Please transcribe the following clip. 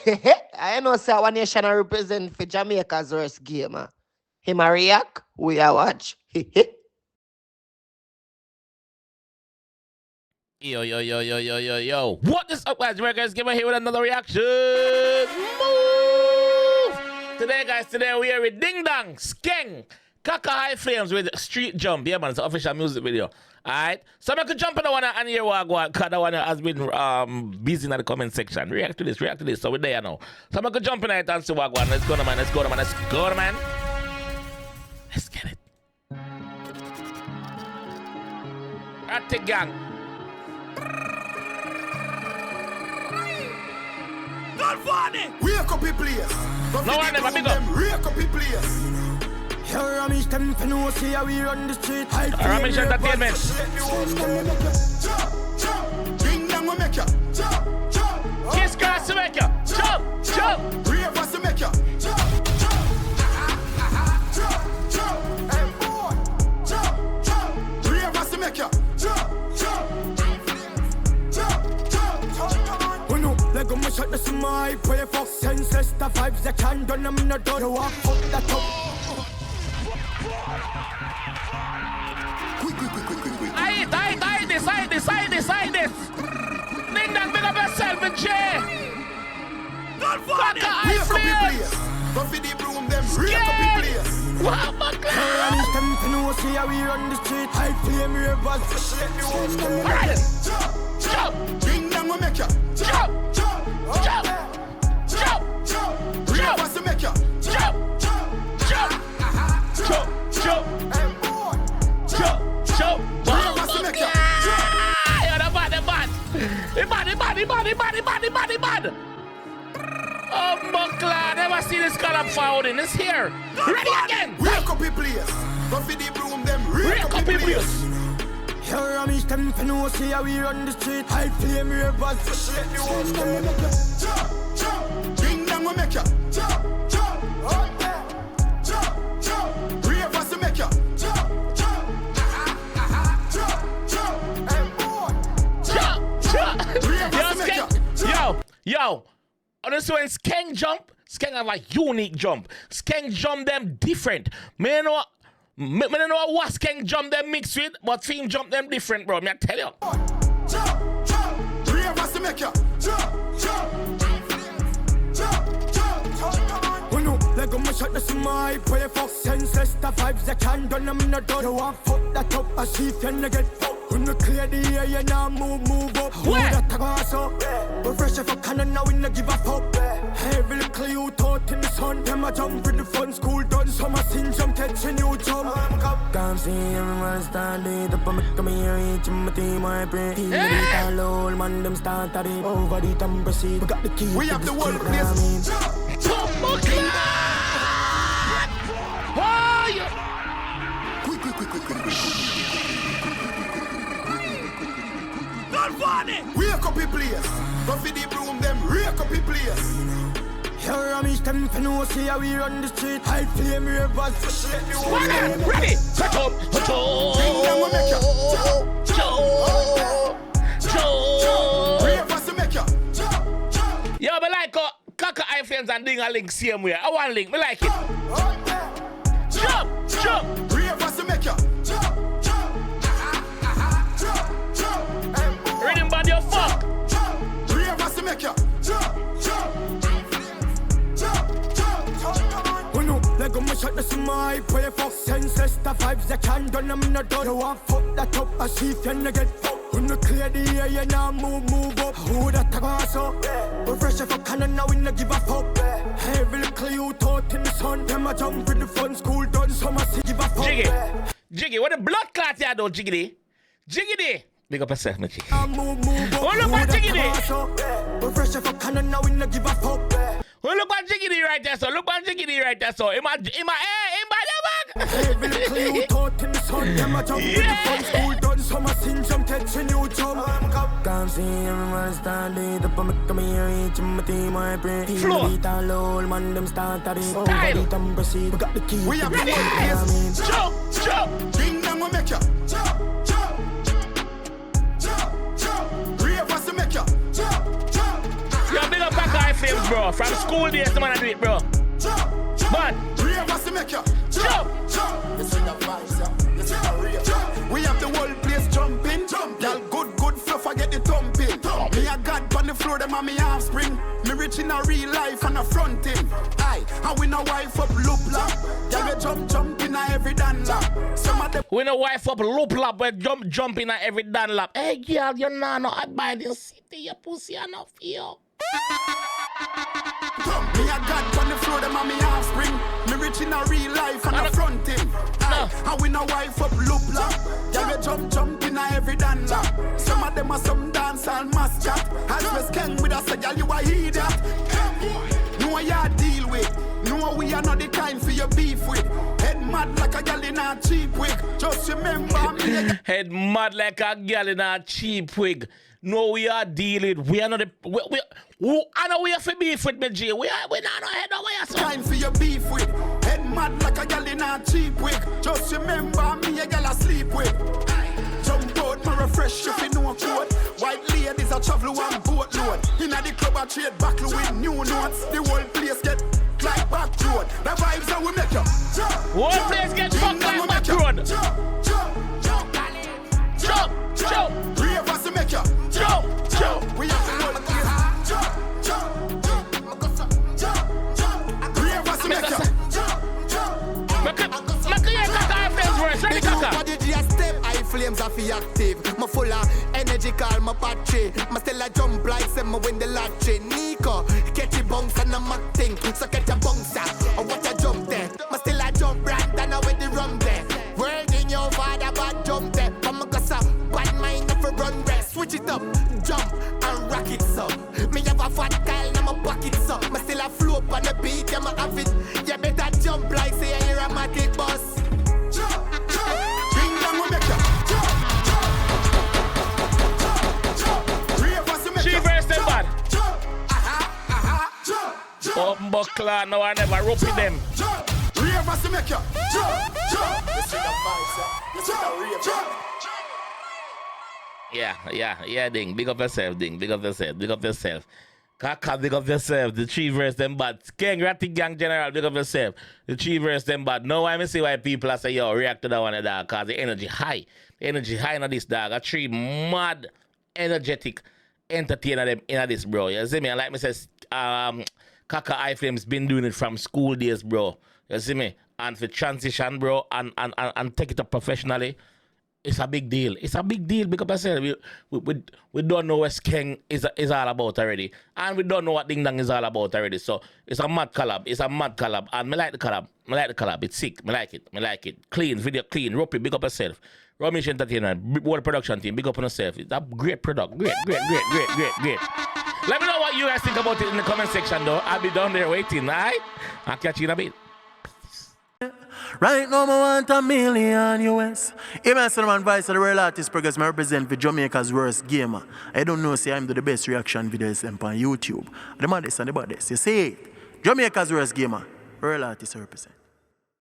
I know say one nation I represent for Jamaica's worst game. Him a react, we a watch. Yo. What is up, guys? Jamaica's Gamer here with another reaction. Move! Today, guys, we are with Ding Dong, Skeng, Kaka HighFlames with Street Jump. Yeah, man, it's an official music video. Alright? So I could jump on the one and hear what because the one has been busy in the comment section. React to this. So we're there now. So I could jump in it and see what one. Let's go, man. Let's get it. At the gang. Wake up, players. No one never big up. Wake up, players. Here I'm is them for no see how we run the street. Ramish Entertainment. Ding dong we make ya. Kiss grass to make ya. Jump. Brave us to make ya. Hey boy. Brave us to make ya. Like I'm shot the smile, pray for senseless the vibes that can't done them no done. You walk up that up. Quick. I this. Ding dong, big up yourself and chair. Kaka HighFlames. Go for the broom, them real copy players. Wow, my God. It's them to know, see how we run the street. HighFlames, ravers, let me walk. Alright. Jump. Ding dong, we make ya. Jump. Brave us to make ya. Jump. Brave us to make ya. The bad. Oh, Buckler, never see this color founding. It's here. Ready again. Wake up, players. Go for the broom, them real copy players. Here I'm is them for no see how we run the street. HighFlames, ravers, let me walk. Ding dong, we make ya. Brave us to make ya. Yo. Honestly, when Skeng jump, Skeng have a unique jump. Skeng jump them different. Me know what Skeng jump them mixed with, but Theme jump them different, bro. Me I tell you. Brave us to make ya. Like I'm shot the smile, pray for senseless the vibes that can't done them no done. You want fuck that up, I see if you no get fucked. When you clear the air, you now move up. Who that a go so? We're fresh if I can and now we no give a fuck. Heavy little you thought in the sun. Them a jump with the fun, school done. Some a sing jump, catch a new jump. Can't see everyone stand it up. I'm coming here, each in my team, I pray. Feel it all, old man, them start at it. Over the thumb, proceed. We got the key. We have the world, please. Quick. Wake up, players. Go for the broom, them wake up, players. Here I'm is them for no see how we run the street. HighFlames, ravers, let me walk. Ready. Brave us to make ya. Yo, me like Kaka HighFlames and Ding a link same way. I want link, me like it. Jump. Brave us to make ya. Ready, body, your fuck. Brave us to make ya. Like I'm shot the smile, pray for senseless the vibes that can't done them no done. You want fuck that up, I see if you no get fucked. When you clear the air, you now move up. Who that a go so? We're fresh if I can and now we no give a fuck. Heavy little you thought in the sun. Them a jump with the fun, school done, some a see give a fuck. Jiggy, what the blood clot you do, Jiggity? Big up yourself, my chick. Move up. Oh, look at Jiggity. We're fresh if I can and now we no give a fuck. Oh, look at Jiggity right there, so. In my Heavy little you thought in the sun. Them a jump with the fun, school done, some a sing jump, catch a new jump. Can't see everyone stand it up. I'm coming here, each in my team, I pray. Feel it all, old man, them start at it. Over the thumb, proceed. We got the key. We have the keys. Jump. Ding dong, we make ya. Brave us to make ya. Yo, big up Kaka HighFlames, bro. bro. From school days, the man I do it, bro. But we have the whole place jumping. Y'all good fluff, I get the thumping. Me a god on the floor, them and me offspring. Me rich in a real life and a fronting. Aye, and we no wife up loop lap. Y'all jump in a every dan lap. Some of them we no wife up loop lap, we jump in a every dan lap. Hey girl, you know no abide in city, your pussy enough here. Me a god on the floor, them and me offspring. Me rich in a real life and a fronting. Aye, and we no wife up loop lap. Y'all jump in a every dan lap. Some of them are some dance and mascot. As we Skeng with us, girl, you a idiot. No what you deal with. No, we are not the kind for your beef with. Head mad like a girl in a cheap wig. Just remember me. Head mad like a girl in a cheap wig. No, we are dealing. We are not the. I know we have to beef with me, G. We not no head over here, son. Time for your beef with. Head mad like a girl in a cheap wig. Just remember me, a girl asleep with. Jump out, my refresh if you know a code. White ladies a travel one boat load. Inna the club a trade back with new notes. The whole place get like back road. The vibes that we make you. Whole place get fucked like back road. Jump. Three of us to make you. Jump. We have the whole place. Three of us to make you. Make your Kaka HighFlames verse. Ready, Kaka? HighFlames are fi active. My full of energy, call my battery. My still a jump like say me win the lottery. Nico, get your bunks and a Mac thing. So get your bunks out. Or what a jump there. My still a jump right and I with the rum there. Word in your father bad jump there. But my gossa bad mind if a run there. Switch it up, jump and rock it so. Me have a fat kyle and my pocket so. My still a flow up on the beat and my have it. You better jump like say you're a matic boss. Open buckler, no, I never rope with them. Yeah, Ding. Big up yourself, Ding. Big up yourself. Kaka, big up yourself. The three verse them bad. Skeng, Ratty Gang General, big up yourself. The three verse them bad. Now I see why people are saying, yo, react to that one, dog, because the energy high. The energy high in this, dog. A three mad, energetic entertainer them in this, bro. You see me? And like me says, Kaka HighFlames been doing it from school days, bro. You see me? And for transition, bro, and take it up professionally, it's a big deal. It's a big deal because I said we don't know what Skeng is all about already. And we don't know what Ding Dang is all about already. So it's a mad collab. And me like the collab. It's sick. Me like it. Clean, video clean. Ropey, big up yourself. Ramesh Entertainment, whole production team, big up on yourself. It's a great product. Great. Let me know what you guys think about it in the comment section, though. I'll be down there waiting, all right? I'll catch you in a bit. Right now, I want $1 million US. I'm a son of advice of the real artist because I represent for Jamaica's worst gamer. I don't know, say I'm the best reaction videos on YouTube. The maddest and the baddest. You see it? Jamaica's worst gamer. Real artist represent.